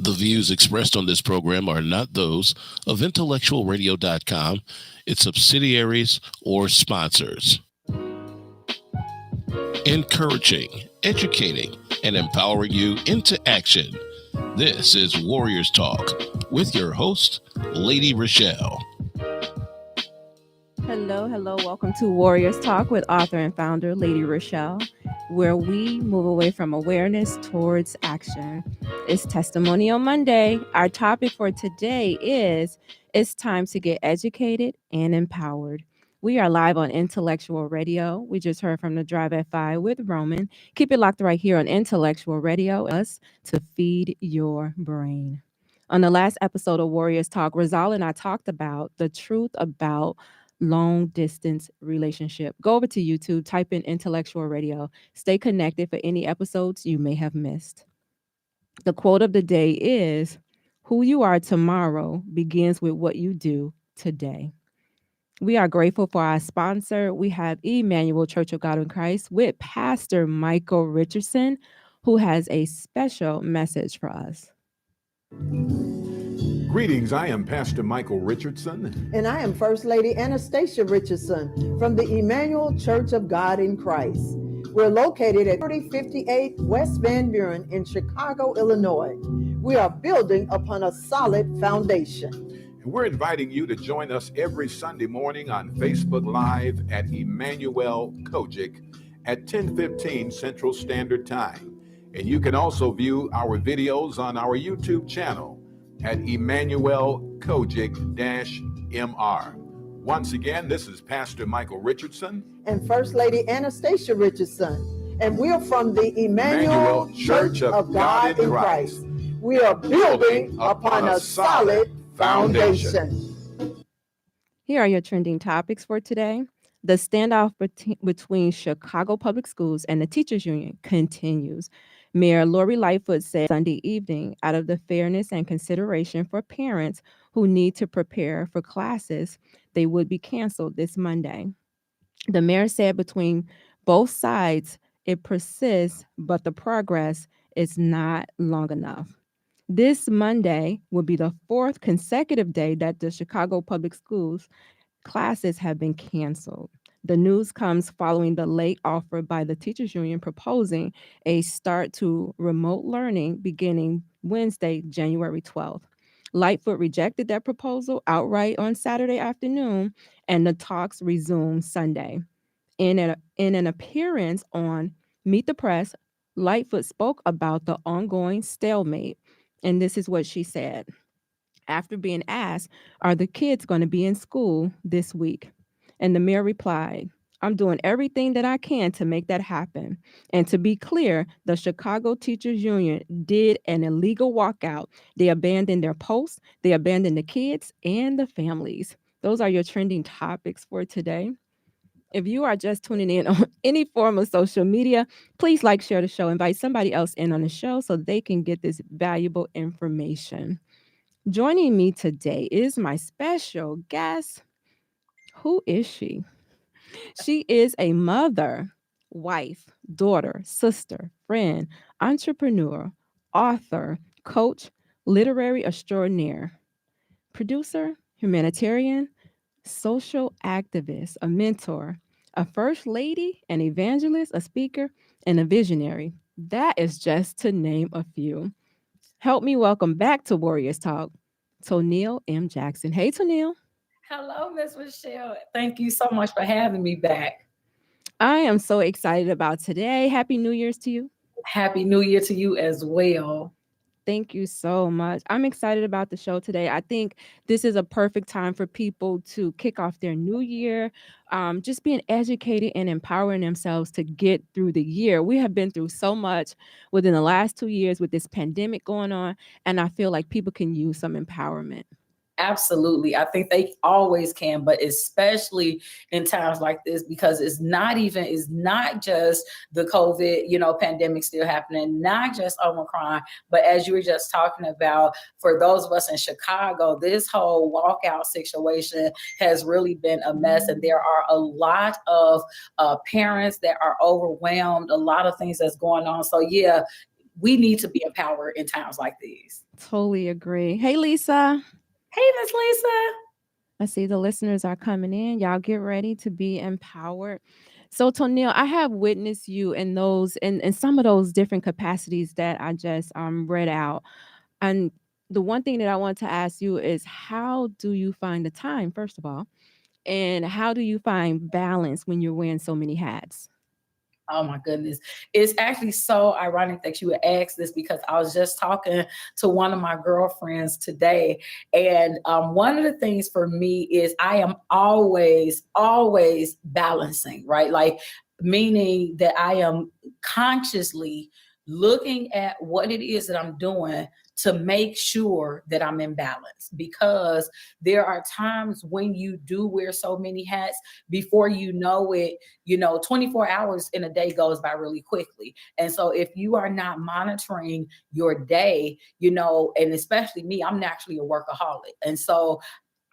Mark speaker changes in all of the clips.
Speaker 1: The views expressed on this program are not those of IntellectualRadio.com, its subsidiaries, or sponsors. Encouraging, educating, and empowering you into action. This is Warriors Talk with your host, Lady ReShell.
Speaker 2: Hello. Welcome to Warriors Talk with author and founder, Lady ReShell, where we move away from awareness towards action. It's Testimonial Monday. Our topic for today is, it's time to get educated and empowered. We are live on Intellectual Radio. We just heard from the Drive at 5 with Roman. Keep it locked right here on Intellectual Radio, us to feed your brain. On the last episode of Warriors Talk, Rizal and I talked about the truth about long distance relationship. Go over to YouTube, type in Intellectual Radio. Stay connected for any episodes you may have missed. The quote of the day is, who you are tomorrow begins with what you do today. We are grateful for our sponsor. We have Emanuel C.O.G.I.C with Pastor Michael Richardson, who has a special message for us.
Speaker 3: Greetings, I am Pastor Michael Richardson.
Speaker 4: And I am First Lady Anastasia Richardson from the Emanuel Church of God in Christ. We're located at 3058 West Van Buren in Chicago, Illinois. We are building upon a solid foundation.
Speaker 3: And we're inviting you to join us every Sunday morning on Facebook Live at Emanuel C.O.G.I.C at 10:15 Central Standard Time. And you can also view our videos on our YouTube channel at Emanuel C.O.G.I.C-MR. Once again, this is Pastor Michael Richardson
Speaker 4: and First Lady Anastasia Richardson, and we're from the Emanuel Church of God in Christ. We are building upon a solid foundation.
Speaker 2: Here are your trending topics for today. The standoff between Chicago Public Schools and the Teachers Union continues. Mayor Lori Lightfoot said Sunday evening, out of the fairness and consideration for parents who need to prepare for classes, they would be canceled this Monday. The mayor said between both sides, it persists, but the progress is not long enough. This Monday will be the fourth consecutive day that the Chicago Public Schools classes have been canceled. The news comes following the late offer by the Teachers Union proposing a start to remote learning beginning Wednesday, January 12th. Lightfoot rejected that proposal outright on Saturday afternoon, and the talks resumed Sunday. In an appearance on Meet the Press, Lightfoot spoke about the ongoing stalemate, and this is what she said. After being asked, are the kids going to be in school this week? And the mayor replied, I'm doing everything that I can to make that happen. And to be clear, the Chicago Teachers Union did an illegal walkout. They abandoned their posts, they abandoned the kids and the families. Those are your trending topics for today. If you are just tuning in on any form of social media, please like, share the show, invite somebody else in on the show so they can get this valuable information. Joining me today is my special guest. Who is she? She is a mother, wife, daughter, sister, friend, entrepreneur, author, coach, literary extraordinaire, producer, humanitarian, social activist, a mentor, a first lady, an evangelist, a speaker, and a visionary. That is just to name a few. Help me welcome back to Warriors Talk, Toneal M. Jackson. Hey, Toneal.
Speaker 5: Hello, Miss ReShell. Thank you so much for having me back.
Speaker 2: I am so excited about today. Happy New Year's to you.
Speaker 5: Happy New Year to you as well.
Speaker 2: Thank you so much. I'm excited about the show today. I think this is a perfect time for people to kick off their new year, just being educated and empowering themselves to get through the year. We have been through so much within the last 2 years with this pandemic going on, and I feel like people can use some empowerment.
Speaker 5: Absolutely. I think they always can, but especially in times like this, because it's not just the COVID, pandemic still happening, not just Omicron, but as you were just talking about, for those of us in Chicago, this whole walkout situation has really been a mess. And there are a lot of parents that are overwhelmed, a lot of things that's going on. So yeah, we need to be empowered in times like these.
Speaker 2: Totally agree. Hey, Lisa.
Speaker 5: Hey, Miss Lisa.
Speaker 2: I see the listeners are coming in. Y'all get ready to be empowered. So, Toneal, I have witnessed you in those in some of those different capacities that I just read out. And the one thing that I want to ask you is, how do you find the time, first of all? And how do you find balance when you're wearing so many hats?
Speaker 5: Oh my goodness. It's actually so ironic that you would ask this, because I was just talking to one of my girlfriends today. And one of the things for me is I am always balancing, right? Like, meaning that I am consciously looking at what it is that I'm doing to make sure that I'm in balance, because there are times when you do wear so many hats, before you know it, 24 hours in a day goes by really quickly. And so if you are not monitoring your day, and especially me, I'm naturally a workaholic. And so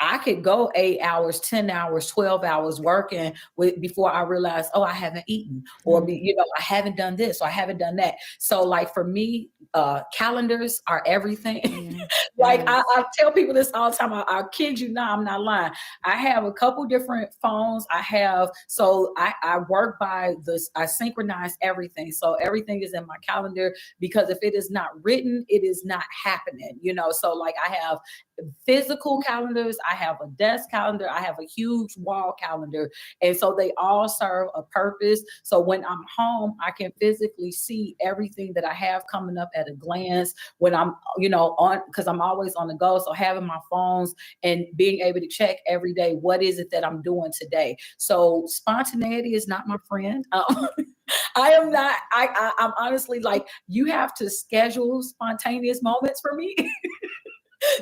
Speaker 5: I could go 8 hours, 10 hours, 12 hours working before I realize, oh, I haven't eaten, or I haven't done this, or I haven't done that. So like for me, calendars are everything.
Speaker 2: Yeah.
Speaker 5: Like I tell people this all the time. I kid you not, I'm not lying. I have a couple different phones. I work by this. I synchronize everything. So everything is in my calendar, because if it is not written, it is not happening, So like I have physical calendars, I have a desk calendar, I have a huge wall calendar, and so they all serve a purpose. So when I'm home, I can physically see everything that I have coming up at a glance. When I'm on, because I'm always on the go, so having my phones and being able to check every day, what is it that I'm doing today? So spontaneity is not my friend. I am not. I'm honestly like, you have to schedule spontaneous moments for me.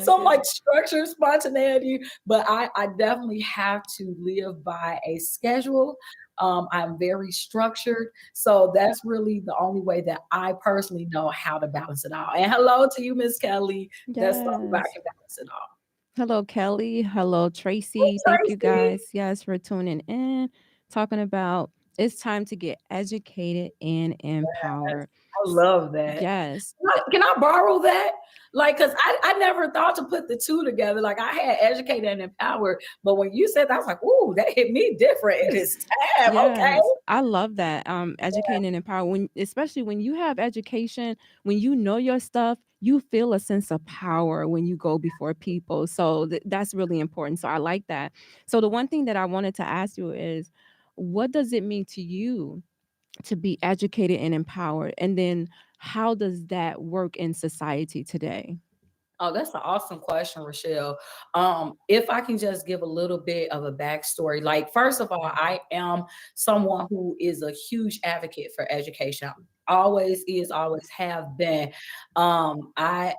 Speaker 5: So I'm like structure, spontaneity, but I definitely have to live by a schedule. I'm very structured. So that's really the only way that I personally know how to balance it all. And hello to you, Miss Kelly. That's the only way I can balance it all.
Speaker 2: Hello, Kelly. Hello, Tracy. Thank you guys, yes, for tuning in. Talking about it's time to get educated and empowered.
Speaker 5: I love that.
Speaker 2: Yes.
Speaker 5: Can I borrow that? Like, because I never thought to put the two together. Like, I had educated and empowered, but when you said that, I was like, ooh, that hit me different. It is time.
Speaker 2: Yes,
Speaker 5: Okay.
Speaker 2: I love that. Educating and empower, especially when you have education, when you know your stuff, you feel a sense of power when you go before people. So that's really important. So I like that. So the one thing that I wanted to ask you is, what does it mean to you to be educated and empowered? And then how does that work in society today?
Speaker 5: Oh, that's an awesome question, ReShell. If I can just give a little bit of a backstory, like, first of all, I am someone who is a huge advocate for education. Always is, always have been. I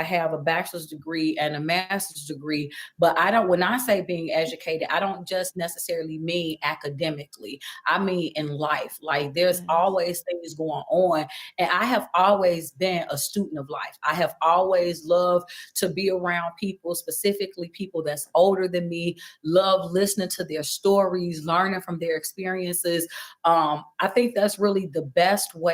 Speaker 5: have a bachelor's degree and a master's degree, but when I say being educated, I don't just necessarily mean academically. I mean in life. Like, there's always things going on. And I have always been a student of life. I have always loved to be around people, specifically people that's older than me, love listening to their stories, learning from their experiences. I think that's really the best way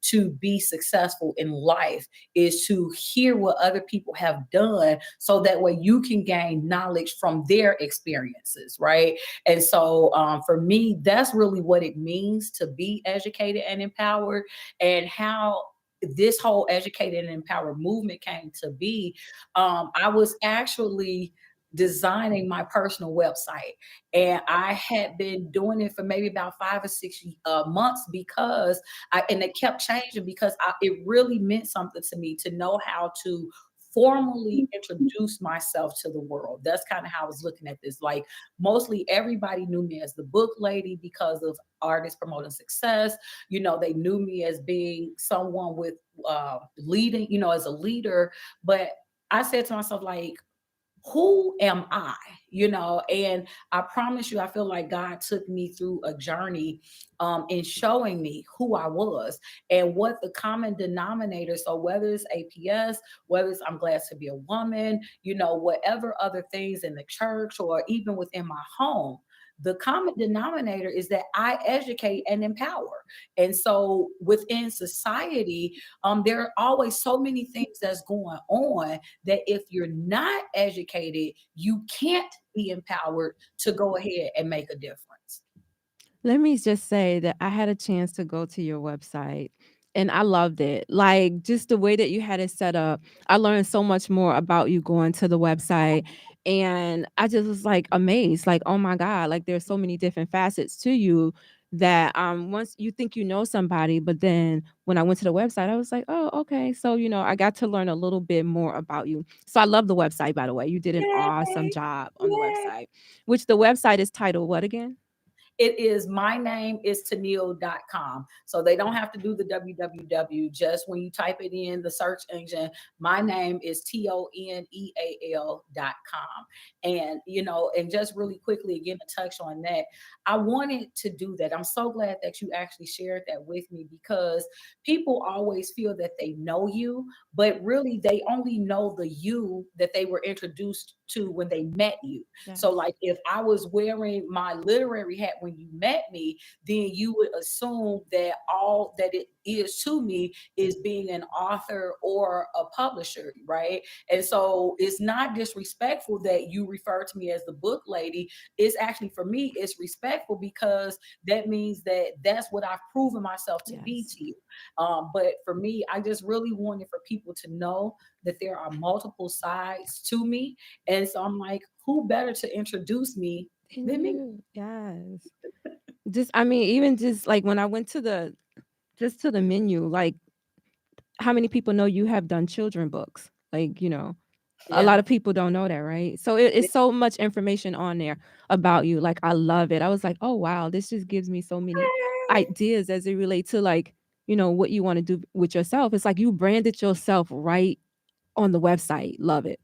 Speaker 5: to be successful in life, is to hear what other people have done, so that way you can gain knowledge from their experiences, right? And so for me, that's really what it means to be educated and empowered. And how this whole educated and empowered movement came to be. I was actually designing my personal website, and I had been doing it for maybe about 5 or 6 months, because and it kept changing, because it really meant something to me to know how to formally introduce myself to the world. That's kind of how I was looking at this. Like, mostly everybody knew me as the book lady because of Artists Promoting Success. They knew me as being someone with leading, as a leader. But I said to myself, like, who am I? And I promise you, I feel like God took me through a journey in showing me who I was and what the common denominator. So whether it's APS, whether it's I'm glad to be a woman, whatever other things in the church or even within my home, the common denominator is that I educate and empower. And so within society, there are always so many things that's going on that if you're not educated, you can't be empowered to go ahead and make a difference.
Speaker 2: Let me just say that I had a chance to go to your website and I loved it. Like just the way that you had it set up. I learned so much more about you going to the website and I just was like amazed. Like, oh my God, like there's so many different facets to you that once you think you know somebody, but then when I went to the website, I was like, oh, okay. So, I got to learn a little bit more about you. So I love the website, by the way. You did an awesome
Speaker 5: Yay!
Speaker 2: job on the
Speaker 5: Yay!
Speaker 2: website, which the website is titled what again?
Speaker 5: It is mynameisToneal.com. So they don't have to do the www. Just when you type it in the search engine, my name is TONEAL.com. And, and just really quickly, again, to touch on that, I wanted to do that. I'm so glad that you actually shared that with me because people always feel that they know you, but really they only know the you that they were introduced to when they met you.
Speaker 2: Yes.
Speaker 5: So like if I was wearing my literary hat when you met me, then you would assume that all that it is to me is being an author or a publisher, right? And so it's not disrespectful that you refer to me as the book lady. It's actually, for me, it's respectful because that means that that's what I've proven myself to be to you. But for me, I just really wanted for people to know that there are multiple sides to me. And so I'm like, who better to introduce me than me?
Speaker 2: Yes. Even just like when I went to the menu, like how many people know you have done children books? Like, a lot of people don't know that, right? So it's so much information on there about you. Like, I love it. I was like, oh, wow, this just gives me so many ideas as it relates to like, what you want to do with yourself. It's like you branded yourself right on the website. Love it.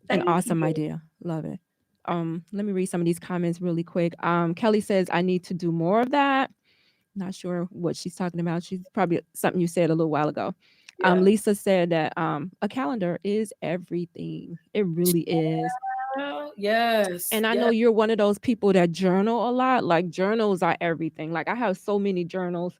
Speaker 2: An awesome idea. Love it. Let me read some of these comments really quick. Kelly says, I need to do more of that. Not sure what she's talking about. She's probably something you said a little while ago.
Speaker 5: Yeah.
Speaker 2: Lisa said that a calendar is everything. It really is.
Speaker 5: Yes.
Speaker 2: And I know you're one of those people that journal a lot. Like journals are everything. Like I have so many journals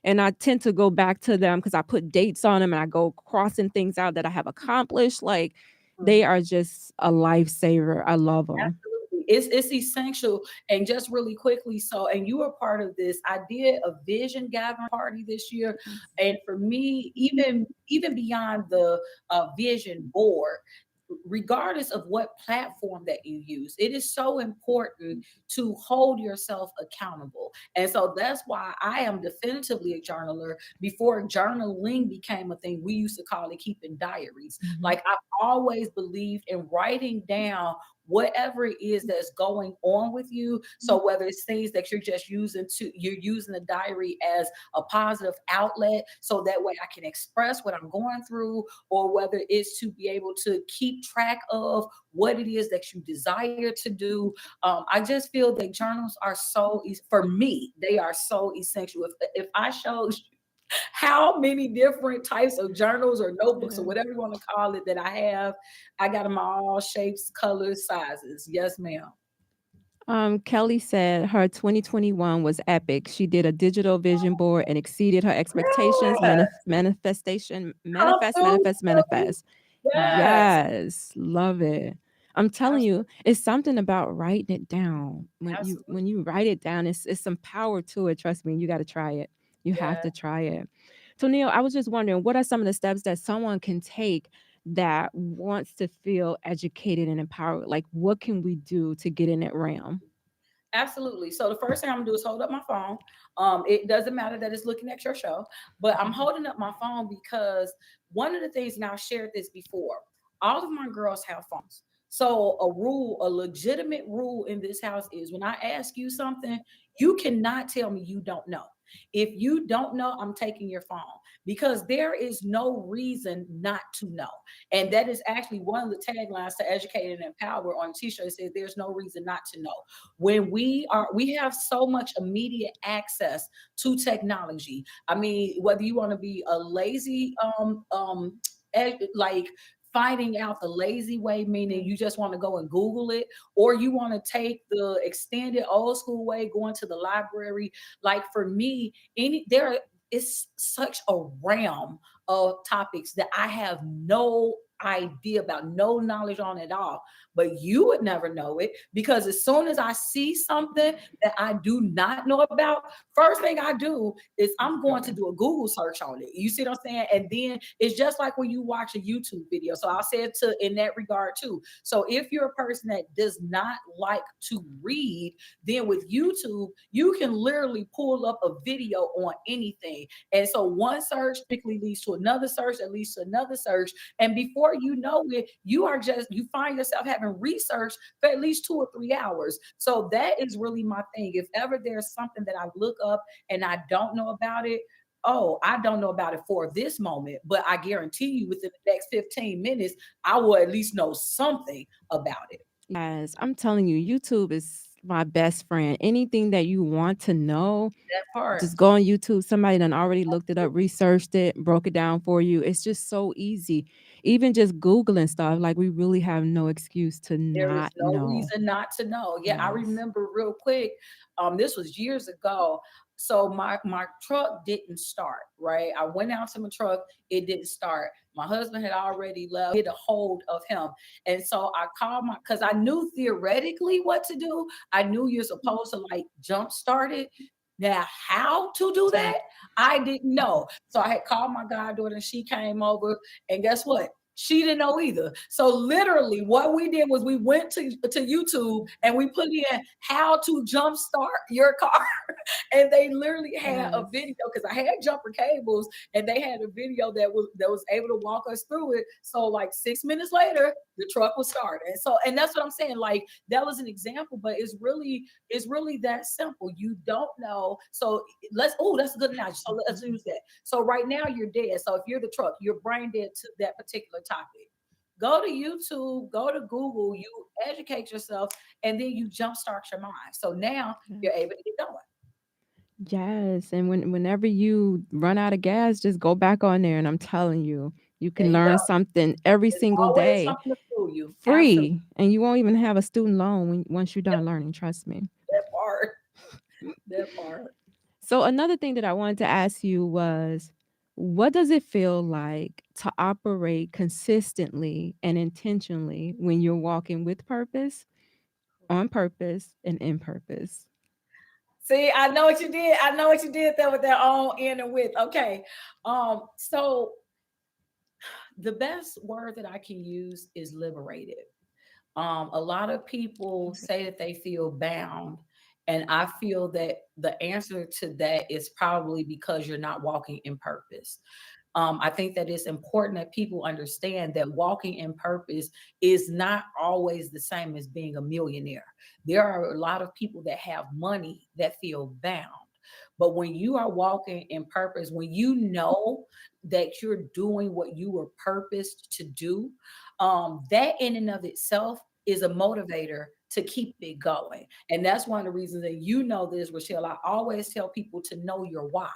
Speaker 2: and I tend to go back to them because I put dates on them and I go crossing things out that I have accomplished. Like they are just a lifesaver. I love them.
Speaker 5: Absolutely. It's essential. And just really quickly, and you were part of this. I did a vision gathering party this year. And for me, even beyond the vision board, regardless of what platform that you use, it is so important to hold yourself accountable. And so that's why I am definitively a journaler. Before journaling became a thing, we used to call it keeping diaries. Like I've always believed in writing down whatever it is that's going on with you. So whether it's things that you're just using the diary as a positive outlet so that way I can express what I'm going through, or whether it's to be able to keep track of what it is that you desire to do. I just feel that journals are for me, they are so essential. If I showed you how many different types of journals or notebooks or whatever you want to call it that I have, I got them all shapes, colors, sizes. Yes, ma'am.
Speaker 2: Kelly said her 2021 was epic. She did a digital vision board and exceeded her expectations. Manifest. Yes, love it. I'm telling you, it's something about writing it down. When you write it down, it's some power to it. Trust me, you got to try it. You have to try it. So Neil, I was just wondering, what are some of the steps that someone can take that wants to feel educated and empowered? Like, what can we do to get in that realm?
Speaker 5: Absolutely. So the first thing I'm gonna do is hold up my phone. It doesn't matter that it's looking at your show, but I'm holding up my phone because one of the things, and I've shared this before, all of my girls have phones. So a legitimate rule in this house is when I ask you something, you cannot tell me you don't know. If you don't know, I'm taking your phone because there is no reason not to know. And that is actually one of the taglines to Educate and Empower on t-shirt. It says there's no reason not to know. When we have so much immediate access to technology. I mean, whether you want to be a lazy, like finding out the lazy way, meaning you just want to go and Google it, or you want to take the extended old school way, going to the library. Like for me, there is such a realm of topics that I have no idea about, no knowledge on at all. But you would never know it, because as soon as I see something that I do not know about, first thing I do is I'm going to do a Google search on it. You see what I'm saying? And then it's just like when you watch a YouTube video. So I'll say it in that regard too. So if you're a person that does not like to read, then with YouTube, you can literally pull up a video on anything. And so one search quickly leads to another search, that leads to another search. And before you know it, you find yourself having research for at least 2 or 3 hours. So that is really my thing. If ever there's something that I look up and I don't know about it, I don't know about it for this moment, but I guarantee you within the next 15 minutes, I will at least know something about it.
Speaker 2: Yes, I'm telling you, YouTube is my best friend. Anything that you want to know,
Speaker 5: That part.
Speaker 2: just go on YouTube. Somebody done already looked it up, researched it, broke it down for you. It's just so easy. Even just Googling stuff, like we really have no excuse to
Speaker 5: There is
Speaker 2: not
Speaker 5: no
Speaker 2: know.
Speaker 5: reason not to know. Yeah, I
Speaker 2: Yes.
Speaker 5: remember real quick. This was years ago. So my truck didn't start, right? I went out to my truck, it didn't start. My husband had already left, get a hold of him. And so I called because I knew theoretically what to do. I knew you're supposed to like jump start it. Now, how to do that, I didn't know. So I had called my goddaughter and she came over, and guess what? She didn't know either. So literally what we did was we went to YouTube and we put in how to jumpstart your car. And they literally had a video, because I had jumper cables, and they had a video that was able to walk us through it. So like 6 minutes later, the truck was started. And that's what I'm saying. Like that was an example, but it's really that simple. You don't know. So that's a good analogy. So let's use that. So right now you're dead. So if you're the truck, you're brain dead to that particular topic. Go to YouTube, go to Google, you educate yourself, and then you jumpstart your mind. So now you're able to get going.
Speaker 2: Yes, and whenever you run out of gas, just go back on there, and I'm telling you, you can learn something every single day,
Speaker 5: something to fool you.
Speaker 2: free,
Speaker 5: Absolutely.
Speaker 2: and you won't even have a student loan once you're done learning. Trust me.
Speaker 5: That part.
Speaker 2: So another thing that I wanted to ask you was, what does it feel like to operate consistently and intentionally when you're walking with purpose, on purpose, and in purpose?
Speaker 5: See, I know what you did. I know what you did there with that on, in, and with. Okay. So the best word that I can use is liberated. A lot of people say that they feel bound. And I feel that the answer to that is probably because you're not walking in purpose. I think that it's important that people understand that walking in purpose is not always the same as being a millionaire. There are a lot of people that have money that feel bound. But when you are walking in purpose, when you know that you're doing what you were purposed to do, that in and of itself is a motivator to keep it going. And that's one of the reasons that this, ReShell. I always tell people to know your why.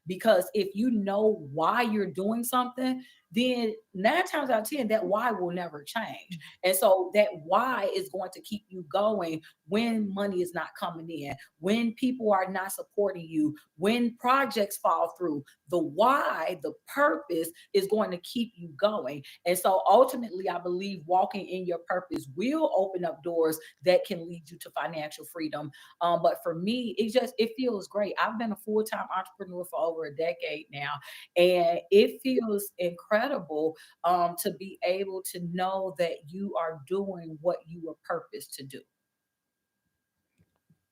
Speaker 5: Because if you know why you're doing something, then 9 times out of 10, that why will never change. And so that why is going to keep you going when money is not coming in, when people are not supporting you, when projects fall through. The why, the purpose is going to keep you going. And so ultimately, I believe walking in your purpose will open up doors that can lead you to financial freedom. But for me, it feels great. I've been a full-time entrepreneur for over a decade now, and it feels incredible to be able to know that you are doing what you were purposed to do.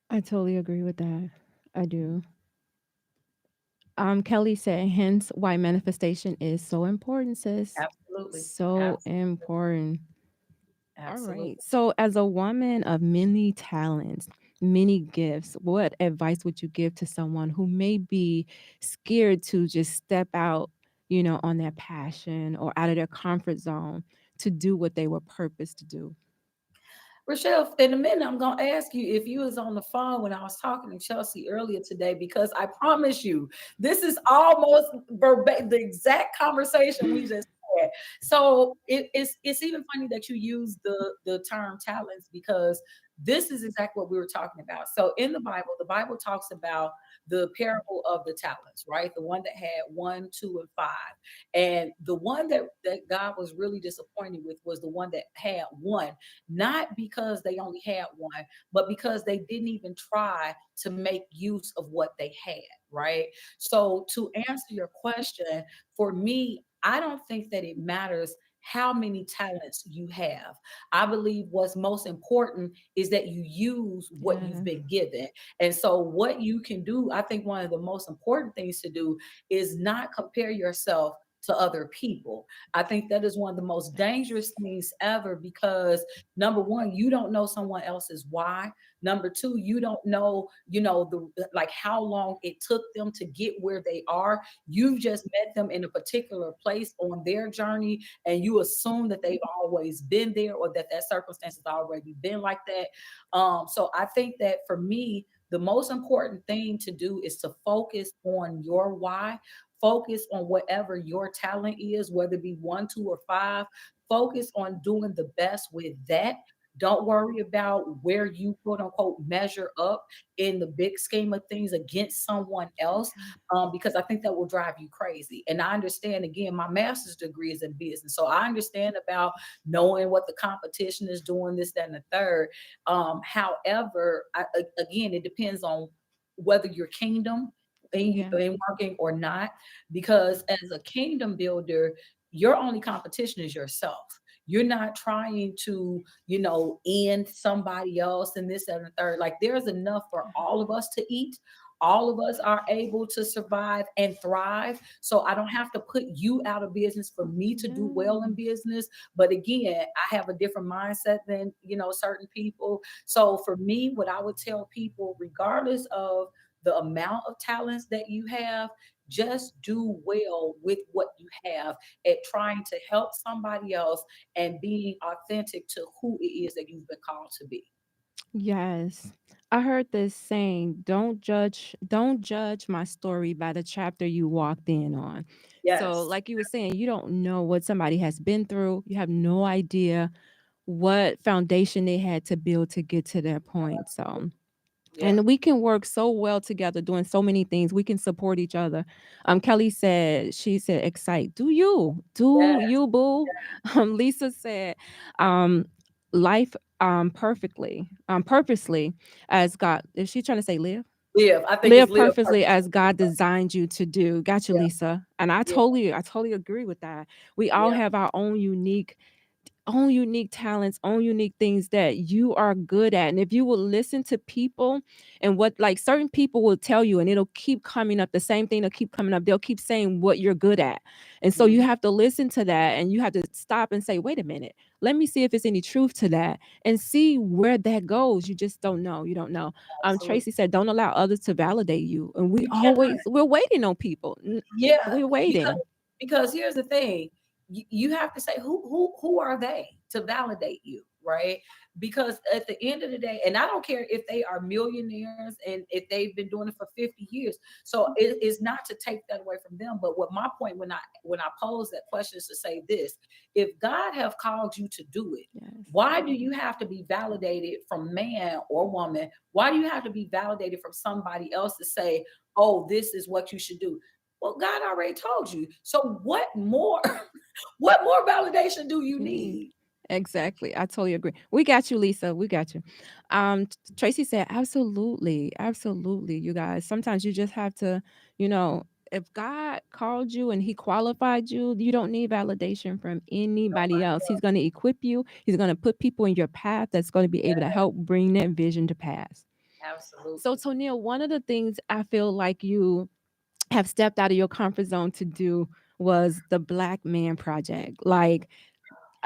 Speaker 2: I totally agree with that. I do. Kelly said, hence why manifestation is so important, sis.
Speaker 5: Absolutely.
Speaker 2: So important.
Speaker 5: Absolutely.
Speaker 2: All right. So as a woman of many talents, many gifts, what advice would you give to someone who may be scared to just step out, on their passion or out of their comfort zone to do what they were purposed to do?
Speaker 5: ReShell, in a minute, I'm going to ask you if you was on the phone when I was talking to Chelsea earlier today, because I promise you, this is almost the exact conversation we just So it's even funny that you use the term talents, because this is exactly what we were talking about. So in the Bible talks about the parable of the talents, right? The one that had one, two, and five. And the one that God was really disappointed with was the one that had one, not because they only had one, but because they didn't even try to make use of what they had, right? So to answer your question, for me, I don't think that it matters how many talents you have. I believe what's most important is that you use what you've
Speaker 2: Yes.
Speaker 5: been given. And so, what you can do, I think one of the most important things to do is not compare yourself to other people. I think that is one of the most dangerous things ever, because number one, you don't know someone else's why. Number two, you don't know, the like how long it took them to get where they are. You've just met them in a particular place on their journey, and you assume that they've always been there, or that circumstance has already been like that. So I think that for me, the most important thing to do is to focus on your why. Focus on whatever your talent is, whether it be one, two, or five. Focus on doing the best with that. Don't worry about where you quote unquote measure up in the big scheme of things against someone else, because I think that will drive you crazy. And I understand, again, my master's degree is in business. So I understand about knowing what the competition is doing, this, that, and the third. However, again, it depends on whether you're kingdom
Speaker 2: Yeah.
Speaker 5: and working or not, because as a kingdom builder, your only competition is yourself. You're not trying to, end somebody else and this and the third. Like, there's enough for all of us to eat. All of us are able to survive and thrive. So I don't have to put you out of business for me to do well in business. But again, I have a different mindset than, certain people. So for me, what I would tell people, regardless of the amount of talents that you have, just do well with what you have at trying to help somebody else and being authentic to who it is that you've been called to be.
Speaker 2: Yes. I heard this saying, don't judge my story by the chapter you walked in on. So
Speaker 5: Yes.
Speaker 2: like you were saying, you don't know what somebody has been through. You have no idea what foundation they had to build to get to that point. So
Speaker 5: Yeah.
Speaker 2: and we can work so well together doing so many things. We can support each other. Kelly said, she said, excite. Do
Speaker 5: Yes.
Speaker 2: you, boo? Lisa said, um, life purposely as God. Is she trying to say live?
Speaker 5: Live. I think it's
Speaker 2: Live
Speaker 5: live
Speaker 2: purposely
Speaker 5: purpose.
Speaker 2: as God designed you to do. Gotcha,
Speaker 5: Yeah.
Speaker 2: Lisa. And
Speaker 5: Yeah.
Speaker 2: I totally agree with that. We all
Speaker 5: Yeah.
Speaker 2: have our own unique talents, own unique things that you are good at. And if you will listen to people and what like certain people will tell you and it'll keep coming up, the same thing will keep coming up. They'll keep saying what you're good at. And so you
Speaker 5: Mhm.
Speaker 2: have to listen to that and you have to stop and say, wait a minute, let me see if there's any truth to that and see where that goes. You just don't know. You don't know.
Speaker 5: Absolutely.
Speaker 2: Tracy said, don't allow others to validate you. And
Speaker 5: You cannot.
Speaker 2: we're waiting on people.
Speaker 5: Yeah,
Speaker 2: We're
Speaker 5: because
Speaker 2: waiting.
Speaker 5: because here's the thing. You have to say who are they to validate you, right? Because at the end of the day, and I don't care if they are millionaires and if they've been doing it for 50 years. So it is not to take that away from them. But what my point when I pose that question is to say this: if God have called you to do it,
Speaker 2: Yes.
Speaker 5: why do you have to be validated from man or woman? Why do you have to be validated from somebody else to say, oh, this is what you should do? Well, God already told you. So what more what more validation do you
Speaker 2: You need.
Speaker 5: need?
Speaker 2: Exactly. I totally agree. We got you, Lisa. We got you. Tracy said, absolutely. Absolutely, you guys. Sometimes you just have to, if God called you and he qualified you, you don't need validation from anybody else. He's going to equip you. He's going to put people in your path that's going to be able to help bring that vision to pass. So,
Speaker 5: Absolutely.
Speaker 2: Toneal, one of the things I feel like you have stepped out of your comfort zone to do was the Black Man Project. Like,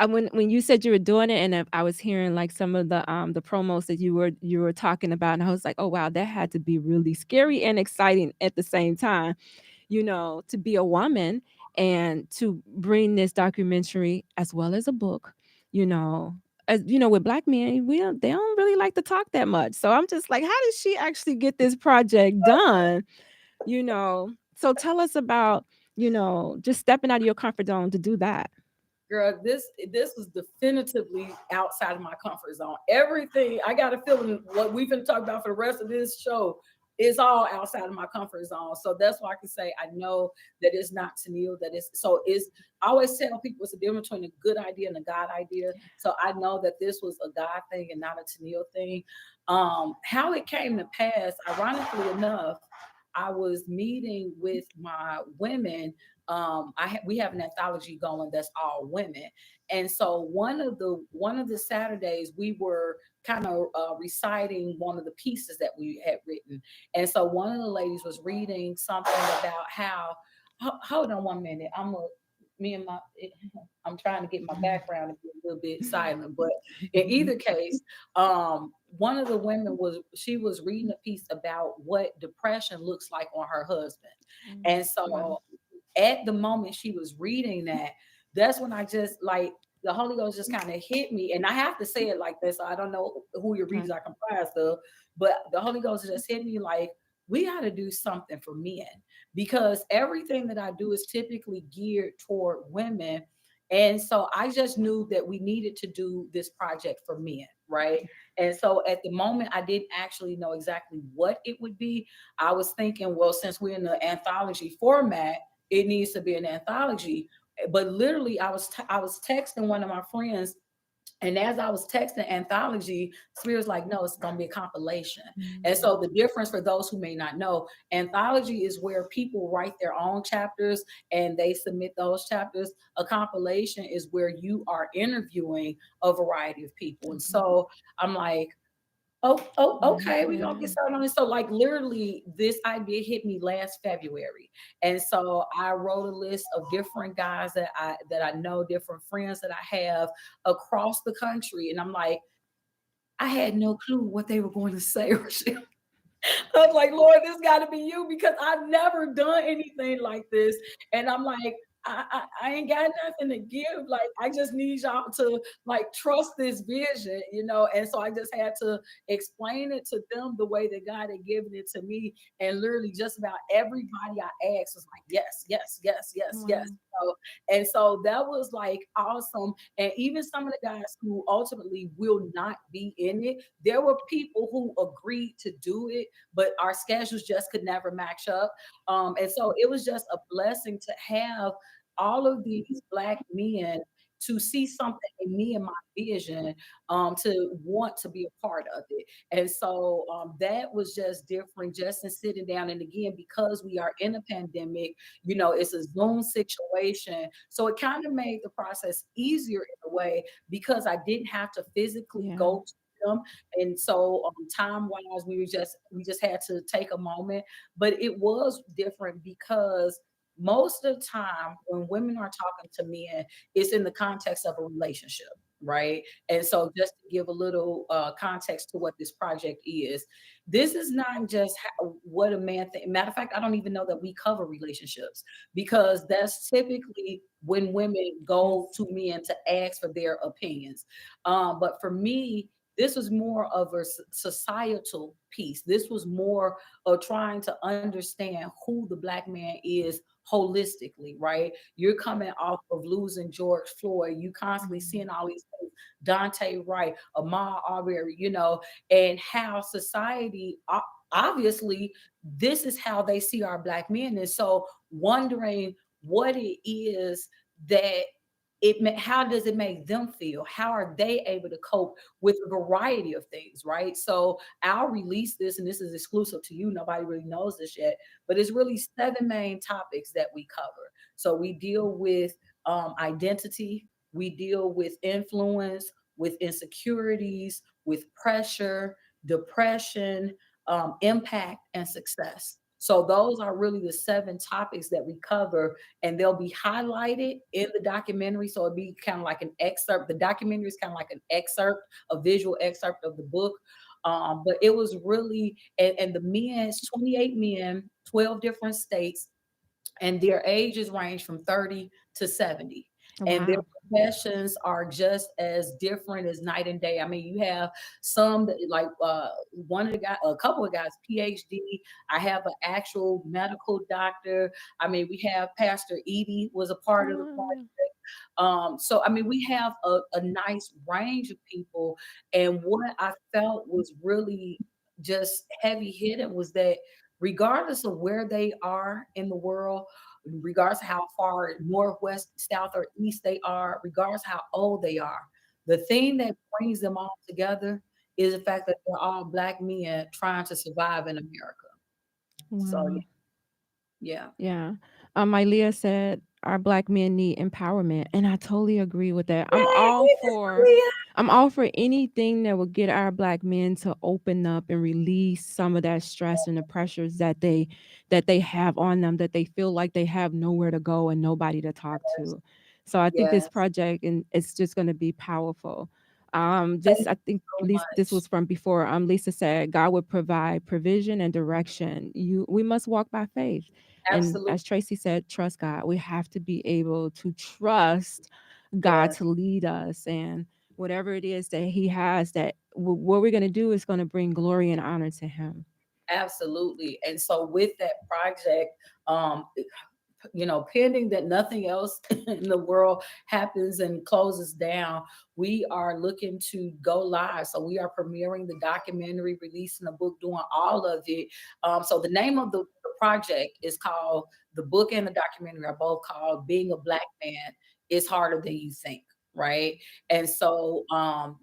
Speaker 2: when you said you were doing it, and I was hearing like some of the promos that you were talking about, and I was like, oh wow, that had to be really scary and exciting at the same time. To be a woman and to bring this documentary as well as a book. You know, as with Black men, they don't really like to talk that much. So I'm just like, how did she actually get this project done? So tell us about just stepping out of your comfort zone to do that.
Speaker 5: girl, this was definitively outside of my comfort zone. Everything, I got a feeling what we've been talking about for the rest of this show is all outside of my comfort zone. So that's why I can say I know that it's not Toneal, I always tell people it's a difference between a good idea and a God idea. So I know that this was a God thing and not a Toneal thing. How it came to pass, ironically enough, I was meeting with my women. We have an anthology going that's all women, and so one of the Saturdays we were kind of reciting one of the pieces that we had written, and so one of the ladies was reading something about how. Hold on 1 minute. I'm trying to get my background to be a little bit silent, but in either case, one of the women was reading a piece about what depression looks like on her husband. And so at the moment she was reading that's when I just like the Holy Ghost just kind of hit me. And I have to say it like this. I don't know who your readers are comprised of, but the Holy Ghost just hit me like, we got to do something for men, because everything that I do is typically geared toward women. And so I just knew that we needed to do this project for men, right? And so at the moment, I didn't actually know exactly what it would be. I was thinking, well, since we're in the anthology format, it needs to be an anthology. But literally, I was texting one of my friends, and as I was texting anthology, Spirit's like, no, it's going to be a compilation. And so the difference for those who may not know, anthology is where people write their own chapters and they submit those chapters. A compilation is where you are interviewing a variety of people. And so I'm like, okay, we're gonna get started on it. So like literally this idea hit me last February. And so I wrote a list of different guys that I know, different friends that I have across the country. And I'm like, I had no clue what they were going to say. I was like, Lord, this gotta be you, because I've never done anything like this. And I'm like, I ain't got nothing to give. Like, I just need y'all to like trust this vision, And so I just had to explain it to them the way that God had given it to me. And literally just about everybody I asked was like, yes, yes, yes, yes, yes. And so that was like awesome. And even some of the guys who ultimately will not be in it, there were people who agreed to do it, but our schedules just could never match up. And so it was just a blessing to have all of these Black men to see something in me and my vision, to want to be a part of it. And so that was just different, just in sitting down. And again, because we are in a pandemic, it's a Zoom situation. So it kind of made the process easier in a way, because I didn't have to physically go to them. And so time wise, we just had to take a moment. But it was different because most of the time when women are talking to men, it's in the context of a relationship, right? And so just to give a little context to what this project is, this is not just what a man thinks. Matter of fact, I don't even know that we cover relationships, because that's typically when women go to men to ask for their opinions. But for me, this was more of a societal piece. This was more of trying to understand who the Black man is holistically, right? You're coming off of losing George Floyd. You constantly seeing all these things, Dante Wright, Ahmaud Arbery, and how society, obviously, this is how they see our Black men. And so wondering what it is that how does it make them feel? How are they able to cope with a variety of things, right? So I'll release this, and this is exclusive to you. Nobody really knows this yet, but it's really 7 main topics that we cover. So we deal with identity, we deal with influence, with insecurities, with pressure, depression, impact, and success. So those are really the 7 topics that we cover, and they'll be highlighted in the documentary. So it'll be kind of like an excerpt. The documentary is kind of like an excerpt, a visual excerpt of the book. But it was really, and the men, 28 men, 12 different states, and their ages range from 30 to 70. Wow. And their professions are just as different as night and day. I mean, you have some that, like one of the guys, a couple of guys, PhD. I have an actual medical doctor. I mean, we have Pastor Edie was a part of the project. So I mean, we have a nice range of people, and what I felt was really just heavy hitting was that regardless of where they are in the world, regardless of how far north, west, south, or east they are, regardless of how old they are, the thing that brings them all together is the fact that they're all Black men trying to survive in America. So
Speaker 2: Wow.
Speaker 5: yeah,
Speaker 2: Yeah. MyLeah said our Black men need empowerment, and I totally agree with that. I'm all for anything that will get our Black men to open up and release some of that stress and the pressures that they have on them, that they feel like they have nowhere to go and nobody to talk to. So I think this
Speaker 5: yes.
Speaker 2: project, and it's just going to be powerful.
Speaker 5: Thank
Speaker 2: Just
Speaker 5: you
Speaker 2: I think
Speaker 5: so
Speaker 2: Lisa, this
Speaker 5: much.
Speaker 2: was from before. Lisa said God would provide provision and direction. We must walk by faith. And
Speaker 5: Absolutely.
Speaker 2: as Tracy said, trust God. We have to be able to trust God
Speaker 5: Yes.
Speaker 2: to lead us, and whatever it is that He has, that what we're going to do is going to bring glory and honor to Him.
Speaker 5: Absolutely. And so with that project, um, pending that nothing else in the world happens and closes down, we are looking to go live. So we are premiering the documentary, releasing the book, doing all of it. So the name of the project is called, the book and the documentary are both called Being a Black Man is Harder Than You Think. Right. And so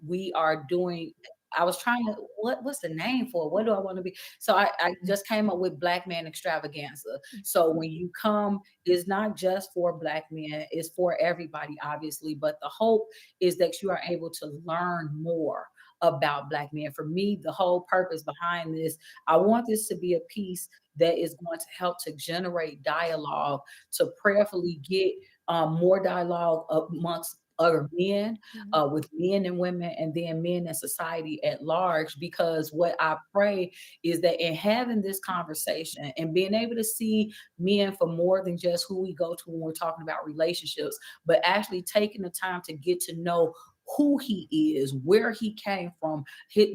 Speaker 5: we are doing, I was trying to, what's the name for it? What do I want to be? So I just came up with Black Man Extravaganza. So when you come, it's not just for Black men, it's for everybody, obviously. But the hope is that you are able to learn more about Black men. For me, the whole purpose behind this, I want this to be a piece that is going to help to generate dialogue, to prayerfully get more dialogue amongst other men, with men and women, and then men and society at large. Because what I pray is that in having this conversation and being able to see men for more than just who we go to when we're talking about relationships, but actually taking the time to get to know who he is, where he came from,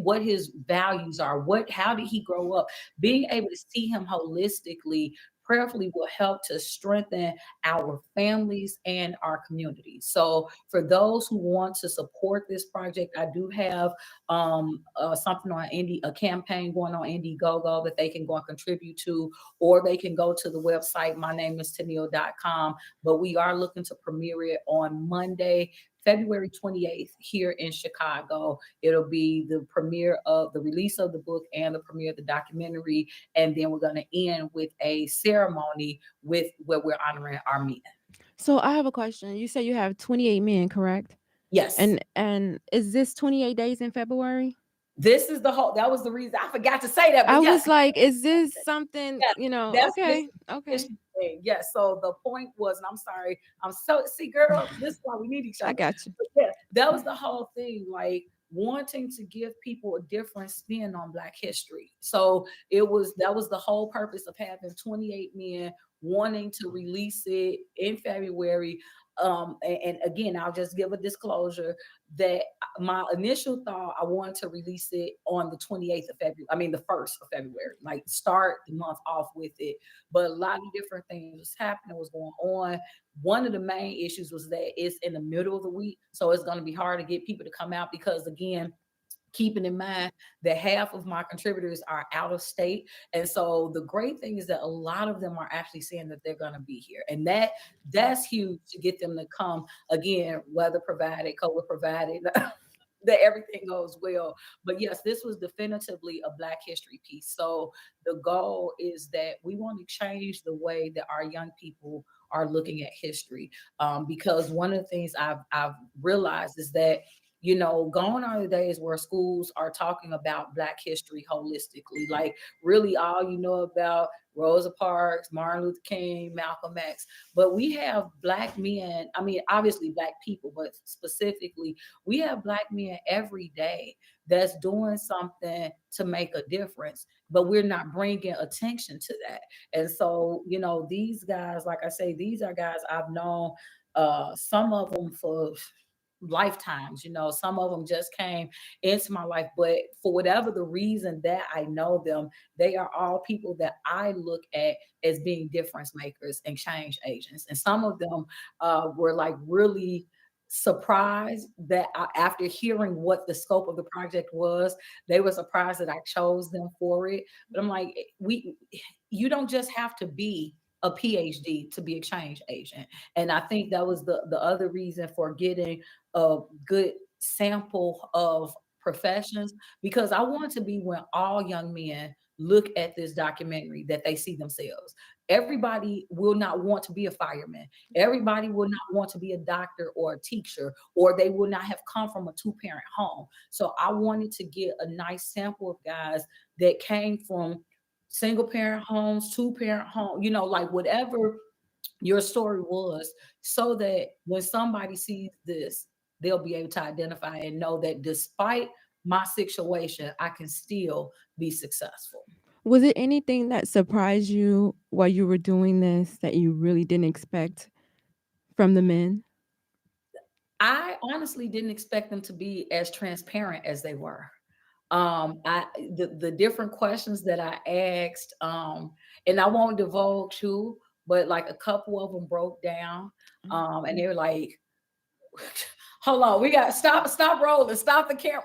Speaker 5: what his values are, how did he grow up, being able to see him holistically, prayerfully, will help to strengthen our families and our communities. So for those who want to support this project, I do have something on a campaign going on Indiegogo that they can go and contribute to, or they can go to the website, mynameistennille.com. But we are looking to premiere it on Monday, February 28th here in Chicago. It'll be the premiere of the release of the book and the premiere of the documentary. And then we're going to end with a ceremony where we're honoring our men.
Speaker 2: So I have a question. You say you have 28 men, correct?
Speaker 5: Yes.
Speaker 2: And is this 28 days in February?
Speaker 5: This is that was the reason I forgot to say that. But
Speaker 2: I
Speaker 5: yes,
Speaker 2: was like, is this something,
Speaker 5: that's
Speaker 2: okay.
Speaker 5: thing. Yes. So the point was, and I'm sorry, see, girl, this is why we need each other.
Speaker 2: I got you.
Speaker 5: But yeah, that was the whole thing, like wanting to give people a different spin on Black history. So that was the whole purpose of having 28 men wanting to release it in February. And again, I'll just give a disclosure that my initial thought, I wanted to release it on the 28th of February. I mean, the 1st of February, like start the month off with it. But a lot of different things was happening, was going on. One of the main issues was that it's in the middle of the week. So it's going to be hard to get people to come out because, again, keeping in mind that half of my contributors are out of state. And so the great thing is that a lot of them are actually saying that they're going to be here. And that's huge to get them to come. Again, weather provided, color provided, that everything goes well. But yes, this was definitively a Black history piece. So the goal is that we want to change the way that our young people are looking at history. Because one of the things I've realized is that gone are the days where schools are talking about Black history holistically. Like really all you know about Rosa Parks, Martin Luther King, Malcolm X. But we have Black men, I mean, obviously Black people, but specifically, we have Black men every day that's doing something to make a difference, but we're not bringing attention to that. And so, these guys, like I say, these are guys I've known, some of them for lifetimes. Some of them just came into my life, but for whatever the reason that I know them, they are all people that I look at as being difference makers and change agents. And some of them were like really surprised that after hearing what the scope of the project was, they were surprised that I chose them for it. But I'm like, you don't just have to be a PhD to be a change agent. And I think that was the other reason for getting a good sample of professions, because I want to be when all young men look at this documentary that they see themselves. Everybody will not want to be a fireman. Everybody will not want to be a doctor or a teacher, or they will not have come from a 2-parent home. So I wanted to get a nice sample of guys that came from single parent homes, 2-parent home, like whatever your story was, so that when somebody sees this, they'll be able to identify and know that despite my situation, I can still be successful.
Speaker 2: Was it anything that surprised you while you were doing this that you really didn't expect from the men?
Speaker 5: I honestly didn't expect them to be as transparent as they were. The different questions that I asked, and I won't divulge who, but like a couple of them broke down, and they were like, hold on, we got stop rolling, stop the camera,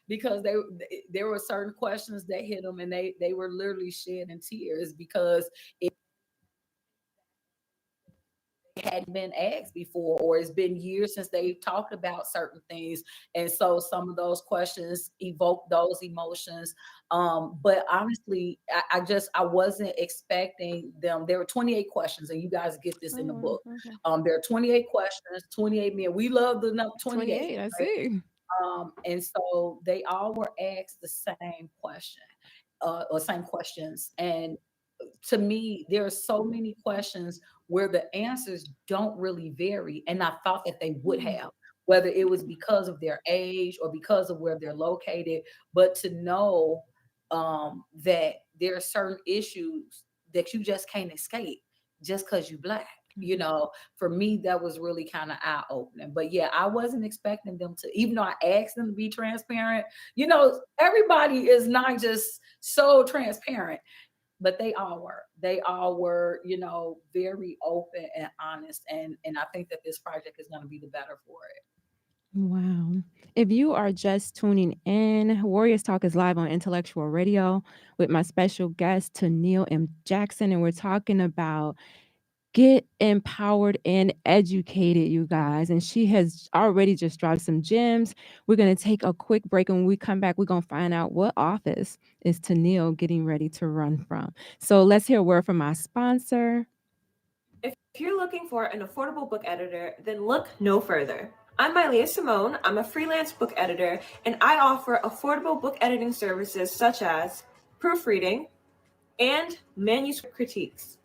Speaker 5: because there were certain questions that hit them, and they were literally shedding tears because it hadn't been asked before, or it's been years since they've talked about certain things. And so some of those questions evoke those emotions. But honestly, I wasn't expecting them. There were 28 questions, and you guys get this in the book.
Speaker 2: Okay.
Speaker 5: There are 28 questions, 28 men. We love the number 28.
Speaker 2: 28, I
Speaker 5: right?
Speaker 2: see.
Speaker 5: And so they all were asked the same question, or same questions. And to me, there are so many questions where the answers don't really vary. And I thought that they would have, whether it was because of their age or because of where they're located. But to know that there are certain issues that you just can't escape just because you're Black. For me, that was really kind of eye-opening. But yeah, I wasn't expecting them to, even though I asked them to be transparent, everybody is not just so transparent. But they all were, very open and honest. And I think that this project is going to be the better for it.
Speaker 2: Wow. If you are just tuning in, Warriors Talk is live on Intellectual Radio with my special guest, Toneal M. Jackson, and we're talking about get empowered and educated, you guys. And she has already just dropped some gems. We're going to take a quick break, and when we come back, we're going to find out what office is Toneal getting ready to run from. So let's hear a word from our sponsor.
Speaker 6: If you're looking for an affordable book editor, then look no further. I'm MyLeah Symone. I'm a freelance book editor, and I offer affordable book editing services such as proofreading and manuscript critiques.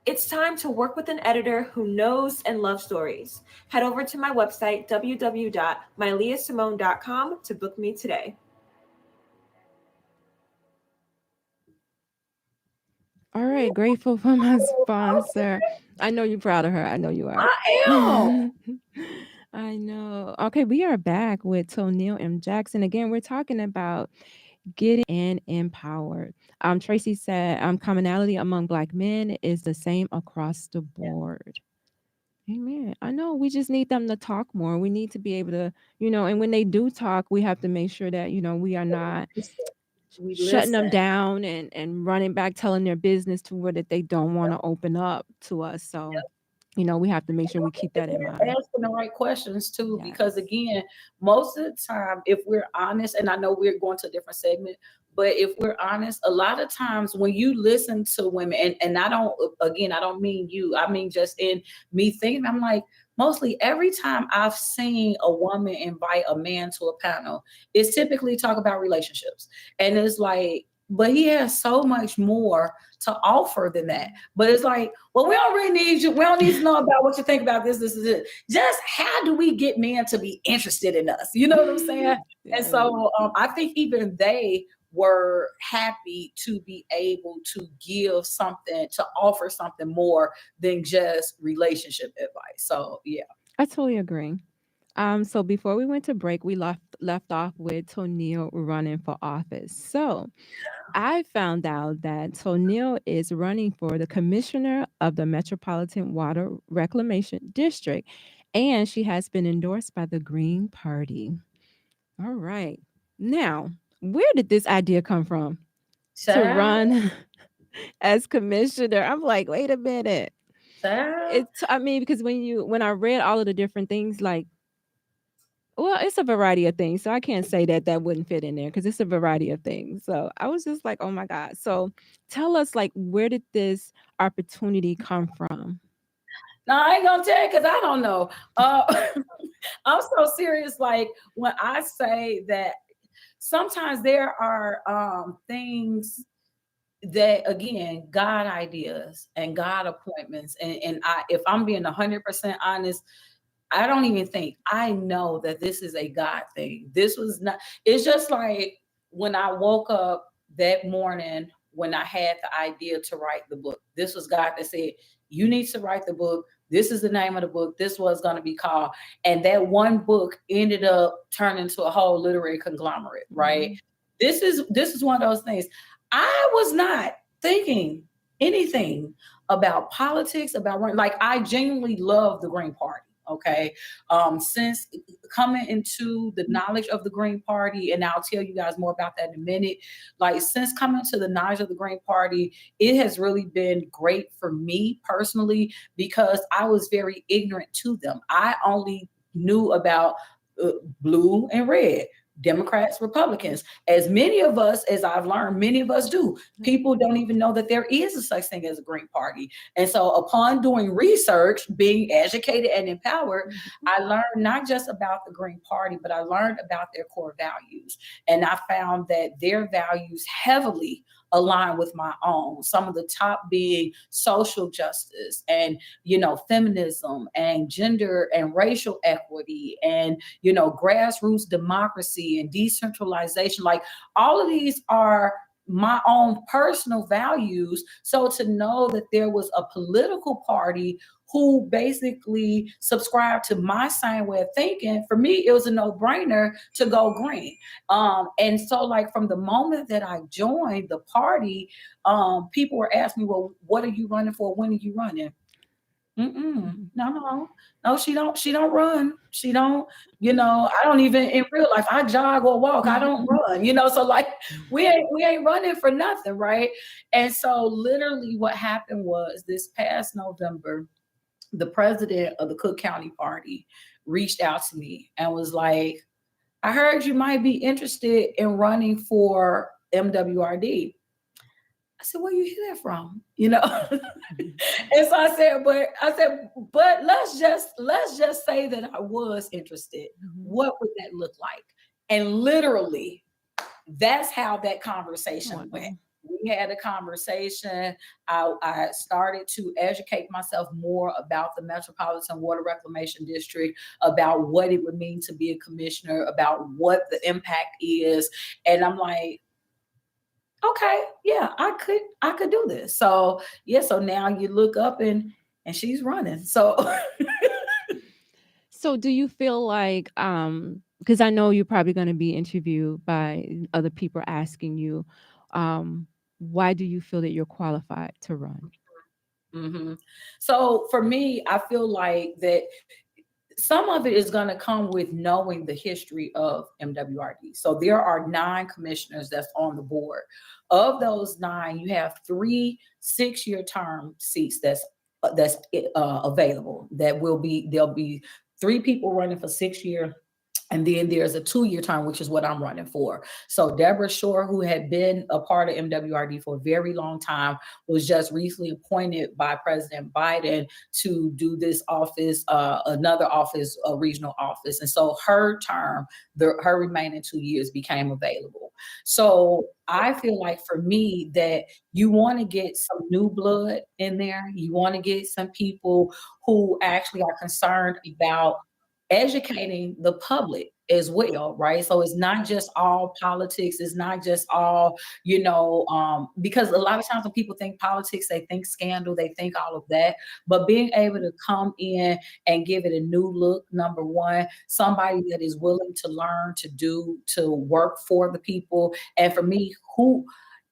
Speaker 6: It's time to work with an editor who knows and loves stories. Head over to my website, www.myleahsymone.com, to book me today.
Speaker 2: All right, grateful for my sponsor. I know you're proud of her. I know you are.
Speaker 5: I am.
Speaker 2: I know. Okay, we are back with Toneal M. Jackson. Again, we're talking about getting and empowered. Tracy said commonality among Black men is the same across the board. Amen. I know we just need them to talk more. We need to be able to, and when they do talk, we have to make sure that, we are not shutting them down and running back, telling their business to where that they don't want to open up to us. So, we have to make sure we keep that in mind.
Speaker 5: Asking the right questions too, because again, most of the time, if we're honest, and I know we're going to a different segment, but if we're honest, a lot of times when you listen to women, and I don't mean you, I mean just in me thinking, I'm like, mostly every time I've seen a woman invite a man to a panel, it's typically talk about relationships. And it's like, but he has so much more to offer than that. But it's like, well, we don't really need you. We don't need to know about what you think about this is it. Just how do we get men to be interested in us? You know what I'm saying? Yeah. And so I think even they were happy to be able to give something, to offer something more than just relationship advice. So, yeah.
Speaker 2: I totally agree. So before we went to break, we left off with Toneal running for office. So I found out that Toneal is running for the commissioner of the Metropolitan Water Reclamation District, and she has been endorsed by the Green Party. All right. Now, where did this idea come from to
Speaker 5: Child,
Speaker 2: run as commissioner? I'm like, wait a minute.
Speaker 5: child.
Speaker 2: I mean, because when I read all of the different things, like, well, it's a variety of things. So I can't say that wouldn't fit in there because it's a variety of things. So I was just like, oh my God. So tell us, like, where did this opportunity come from?
Speaker 5: No, I ain't gonna tell you because I don't know. I'm so serious. Like when I say that sometimes there are things that, again, God ideas and God appointments. And if I'm being 100% honest, I don't even think I know that this is a God thing. This was not, it's just like when I woke up that morning when I had the idea to write the book. This was God that said, you need to write the book. This is the name of the book. This was going to be called. And that one book ended up turning into a whole literary conglomerate, right? Mm-hmm. This is one of those things. I was not thinking anything about politics, about running. Like I genuinely love the Green Party. Okay. Since coming into the knowledge of the Green Party, and I'll tell you guys more about that in a minute, like since coming to the knowledge of the Green Party, it has really been great for me personally because I was very ignorant to them. I only knew about blue and red. Democrats, Republicans, as many of us, as I've learned, many of us do. People don't even know that there is a such thing as a Green Party. And so upon doing research, being educated and empowered, I learned not just about the Green Party, but I learned about their core values. And I found that their values heavily align with my own. Some of the top being social justice and, feminism and gender and racial equity and, grassroots democracy and decentralization. Like all of these are my own personal values. So to know that there was a political party who basically subscribed to my same way of thinking, for me, it was a no-brainer to go green. And so like from the moment that I joined the party, people were asking me, well, what are you running for? When are you running? No, she don't run. She don't, I don't even in real life, I jog or walk. I don't run, so like we ain't running for nothing. Right. And so literally what happened was this past November, the president of the Cook County Party reached out to me and was like, I heard you might be interested in running for MWRD. I said, where you hear that from? And so I said, but let's just say that I was interested. What would that look like? And literally, that's how that conversation went. We had a conversation. I started to educate myself more about the Metropolitan Water Reclamation District, about what it would mean to be a commissioner, about what the impact is. And I'm like, okay, yeah, I could do this. So yeah, so now you look up and she's running. So
Speaker 2: So do you feel like because I know you're probably going to be interviewed by other people asking you, why do you feel that you're qualified to run?
Speaker 5: Mm-hmm. So for me, I feel like that some of it is going to come with knowing the history of MWRD. So there are 9 commissioners that's on the board. Of those 9, you have 3 6-year term seats that's available. There'll be 3 people running for 6-year. And then there's a 2-year term, which is what I'm running for. So Deborah Shore, who had been a part of MWRD for a very long time, was just recently appointed by President Biden to do this office, another office, a regional office. And so her term, her remaining 2 years became available. So I feel like for me that you want to get some new blood in there. You want to get some people who actually are concerned about educating the public as well, right? So it's not just all politics. It's not just all, because a lot of times when people think politics, they think scandal, they think all of that. But being able to come in and give it a new look, number one, somebody that is willing to learn, to work for the people. And for me,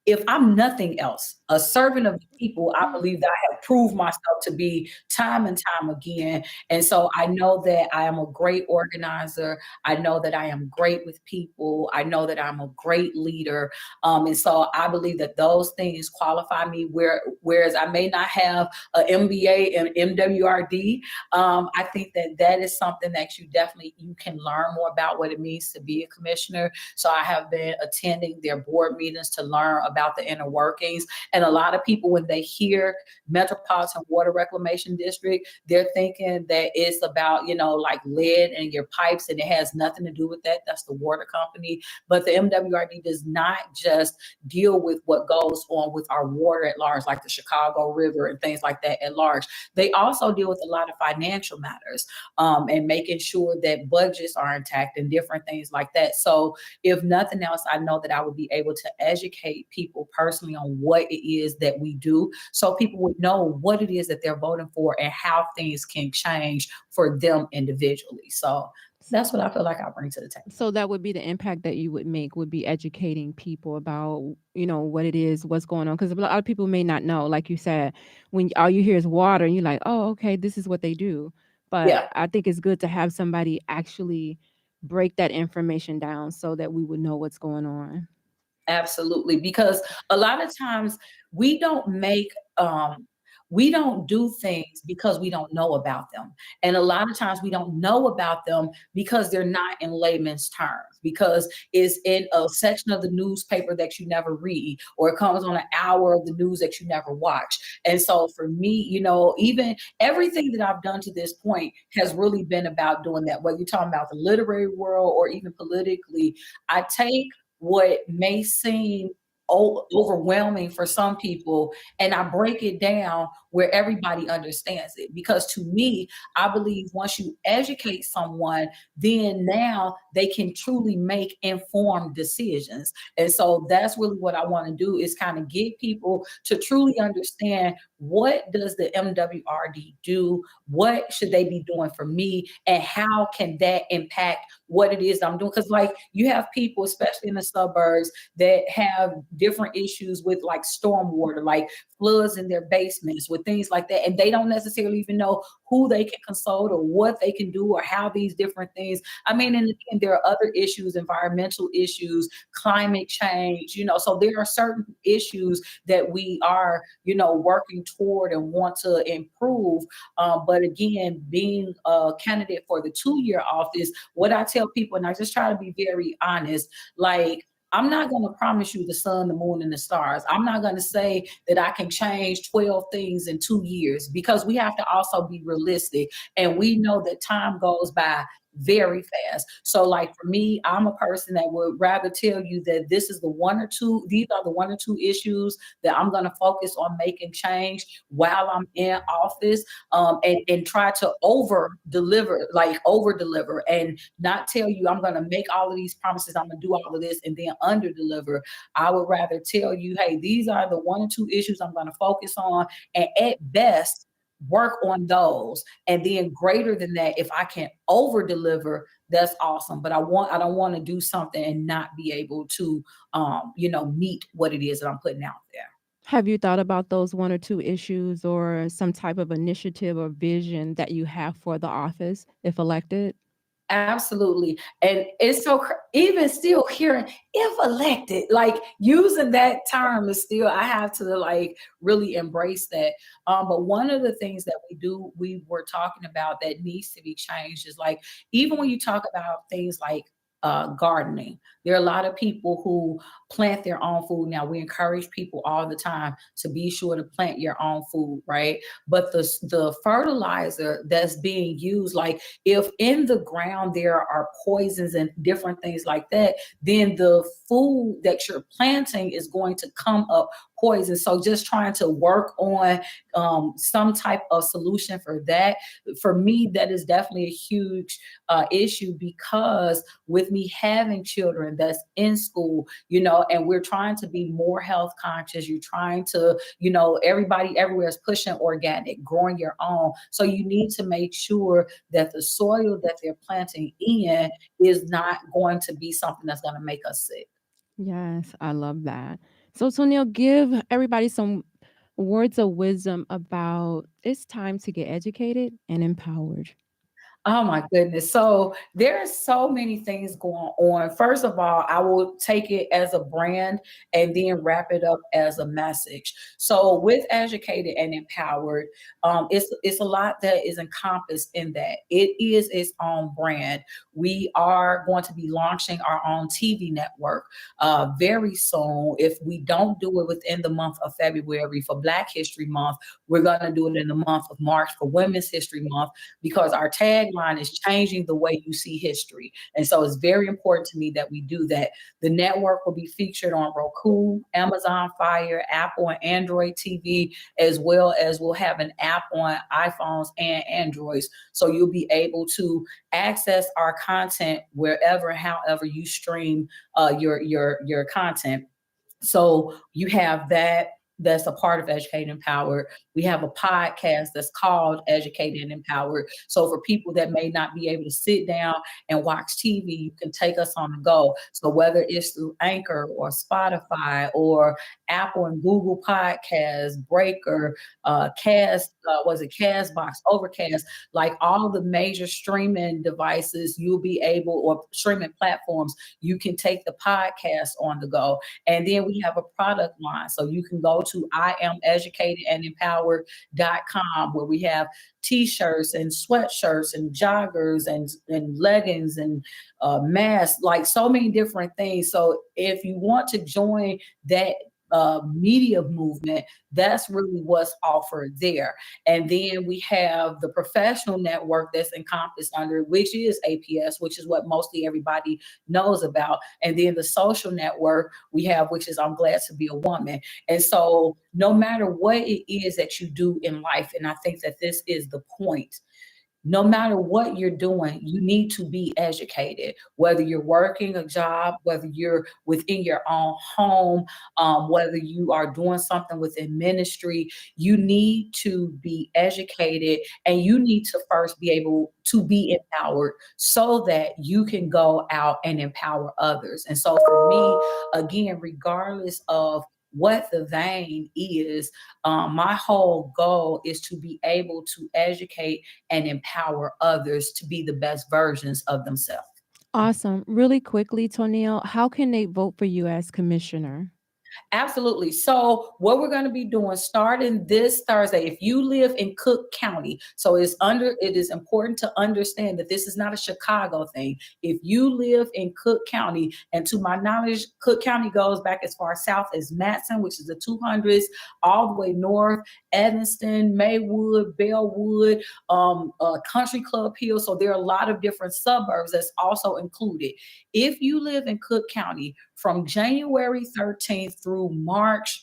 Speaker 5: if I'm nothing else, a servant of the people, I believe that I have proved myself to be time and time again. And so I know that I am a great organizer. I know that I am great with people. I know that I'm a great leader. And so I believe that those things qualify me, whereas I may not have an MBA and MWRD. I think that is something that you can learn more about what it means to be a commissioner. So I have been attending their board meetings to learn about the inner workings. And a lot of people, when they hear Metropolitan Water Reclamation District, they're thinking that it's about, like lead in your pipes, and it has nothing to do with that. That's the water company. But the MWRD does not just deal with what goes on with our water at large, like the Chicago River and things like that at large. They also deal with a lot of financial matters, and making sure that budgets are intact and different things like that. So if nothing else, I know that I would be able to educate people personally on what it is that we do, so people would know what it is that they're voting for and how things can change for them individually. So that's what I feel like I bring to the table.
Speaker 2: So that would be the impact that you would make, would be educating people about, what it is, what's going on. Because a lot of people may not know, like you said, when all you hear is water and you're like, oh, okay, this is what they do. But
Speaker 5: Yeah.
Speaker 2: I think it's good to have somebody actually break that information down so that we would know what's going on.
Speaker 5: Absolutely. Because a lot of times we don't do things because we don't know about them. And a lot of times we don't know about them because they're not in layman's terms, because it's in a section of the newspaper that you never read, or it comes on an hour of the news that you never watch. And so for me, even everything that I've done to this point has really been about doing that. Whether you're talking about the literary world or even politically, I take what may seem overwhelming for some people, and I break it down where everybody understands it. Because to me, I believe once you educate someone, then now they can truly make informed decisions. And so that's really what I want to do, is kind of get people to truly understand, what does the MWRD do? What should they be doing for me? And how can that impact what it is I'm doing? Because like, you have people, especially in the suburbs, that have different issues with like stormwater, like floods in their basements, with things like that. And they don't necessarily even know who they can consult or what they can do or how these different things. I mean, and again, there are other issues, environmental issues, climate change, so there are certain issues that we are, working toward and want to improve. But again, being a candidate for the 2-year office, what I tell people, and I just try to be very honest, like, I'm not going to promise you the sun, the moon, and the stars. I'm not going to say that I can change 12 things in 2 years, because we have to also be realistic. And we know that time goes by very fast. So like for me, I'm a person that would rather tell you that these are the 1 or 2 issues that I'm going to focus on making change while I'm in office, and try to over deliver and not tell you I'm going to make all of these promises, I'm going to do all of this, and then under deliver. I would rather tell you, hey, these are the 1 or 2 issues I'm going to focus on, and at best work on those. And then greater than that, if I can over deliver, that's awesome. But I don't want to do something and not be able to, meet what it is that I'm putting out there.
Speaker 2: Have you thought about those 1 or 2 issues or some type of initiative or vision that you have for the office if elected?
Speaker 5: Absolutely. And it's so even still hearing if elected, like using that term is still, I have to like really embrace that. But one of the things that we were talking about that needs to be changed is like, even when you talk about things like gardening, there are a lot of people who plant their own food. Now, we encourage people all the time to be sure to plant your own food, right? But the fertilizer that's being used, like if in the ground there are poisons and different things like that, then the food that you're planting is going to come up poison. So just trying to work on some type of solution for that. For me, that is definitely a huge issue, because with me having children that's in school, and we're trying to be more health conscious, you're trying to, everybody everywhere is pushing organic, growing your own. So you need to make sure that the soil that they're planting in is not going to be something that's going to make us sick.
Speaker 2: Yes, I love that. So, Toneal, give everybody some words of wisdom about it's time to get educated and empowered.
Speaker 5: Oh my goodness. So there's so many things going on. First of all, I will take it as a brand and then wrap it up as a message. So with educated and empowered, it's a lot that is encompassed in that. It is its own brand. We are going to be launching our own TV network very soon. If we don't do it within the month of February for Black History Month, we're going to do it in the month of March for Women's History Month, because our tagline is changing the way you see history. And so it's very important to me that we do that. The network will be featured on Roku, Amazon Fire, Apple and Android TV, as well as we'll have an app on iPhones and Androids. So you'll be able to access our content wherever, however you stream your content. So you have that's a part of Educated and Empowered. We have a podcast that's called Educated and Empowered. So for people that may not be able to sit down and watch TV, you can take us on the go. So whether it's through Anchor or Spotify or Apple and Google Podcasts, Breaker, Castbox, Overcast, like all the major streaming devices, you'll be able, or streaming platforms, you can take the podcast on the go. And then we have a product line. So you can go to IamEducatedAndEmpowered.com, where we have t-shirts and sweatshirts and joggers and leggings and masks, like so many different things. So if you want to join that media movement, that's really what's offered there. And then we have the professional network that's encompassed under, which is APS, which is what mostly everybody knows about. And then the social network we have, which is I'm Glad to Be a Woman. And so no matter what it is that you do in life, and I think that this is the point, no matter what you're doing, you need to be educated, whether you're working a job, whether you're within your own home, whether you are doing something within ministry, you need to be educated, and you need to first be able to be empowered so that you can go out and empower others. And so for me, again, regardless of what the vein is, my whole goal is to be able to educate and empower others to be the best versions of themselves.
Speaker 2: Awesome. Really quickly, Toneal, how can they vote for you as commissioner?
Speaker 5: Absolutely. So what we're going to be doing starting this Thursday, if you live in Cook County, so it is important to understand that this is not a Chicago thing. If you live in Cook County, and to my knowledge, Cook County goes back as far south as Matson, which is the 200s, all the way north, Evanston, Maywood, Bellwood, Country Club Hill. So there are a lot of different suburbs that's also included. If you live in Cook County, from January 13th through March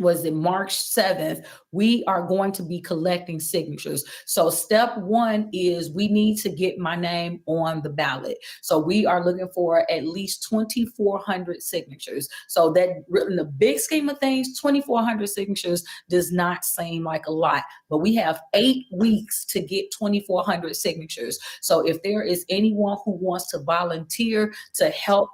Speaker 5: 7th, we are going to be collecting signatures. So step one is we need to get my name on the ballot. So we are looking for at least 2,400 signatures. So that in the big scheme of things, 2,400 signatures does not seem like a lot, but we have 8 weeks to get 2,400 signatures. So if there is anyone who wants to volunteer to help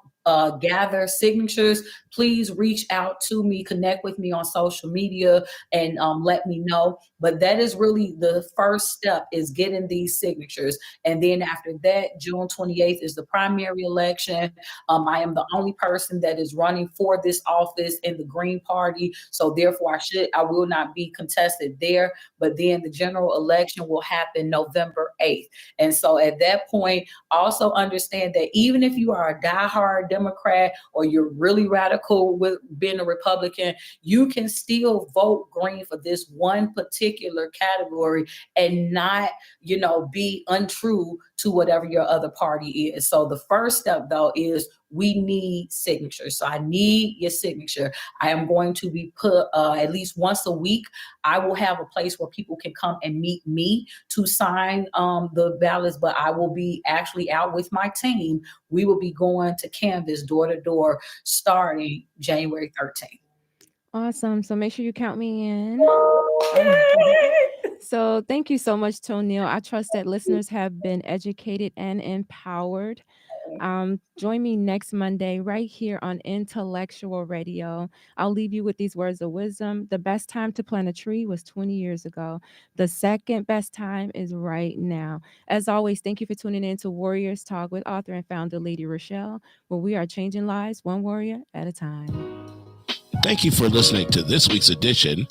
Speaker 5: gather signatures, please reach out to me, connect with me on social media, and let me know. But that is really the first step, is getting these signatures. And then after that, June 28th is the primary election. I am the only person that is running for this office in the Green Party. So therefore I will not be contested there. But then the general election will happen November 8th. And so at that point, also understand that even if you are a diehard Democrat or you're really radical with being a Republican, you can still vote green for this one particular category and not, be untrue to whatever your other party is. So the first step, though, is we need signatures. So I need your signature. I am going to be put at least once a week. I will have a place where people can come and meet me to sign the ballots, but I will be actually out with my team. We will be going to canvass door to door starting January 13th.
Speaker 2: Awesome. So make sure you count me in. So thank you so much, Toneal. I trust that listeners have been educated and empowered. Join me next Monday right here on Intellectual Radio. I'll leave you with these words of wisdom. The best time to plant a tree was 20 years ago. The second best time is right now. As always, thank you for tuning in to Warriors Talk with author and founder Lady ReShell, where we are changing lives one warrior at a time.
Speaker 1: Thank you for listening to this week's edition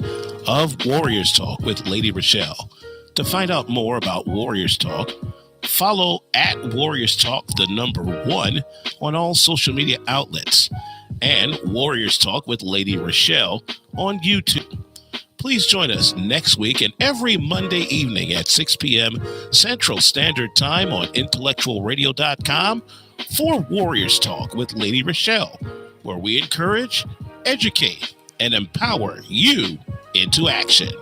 Speaker 1: of Warriors Talk with Lady ReShell. To find out more about Warriors Talk, follow at Warriors Talk, the number 1, on all social media outlets, and Warriors Talk with Lady ReShell on YouTube. Please join us next week and every Monday evening at 6 p.m. Central Standard Time on IntellectualRadio.com for Warriors Talk with Lady ReShell, where we encourage, educate, and empower you into action.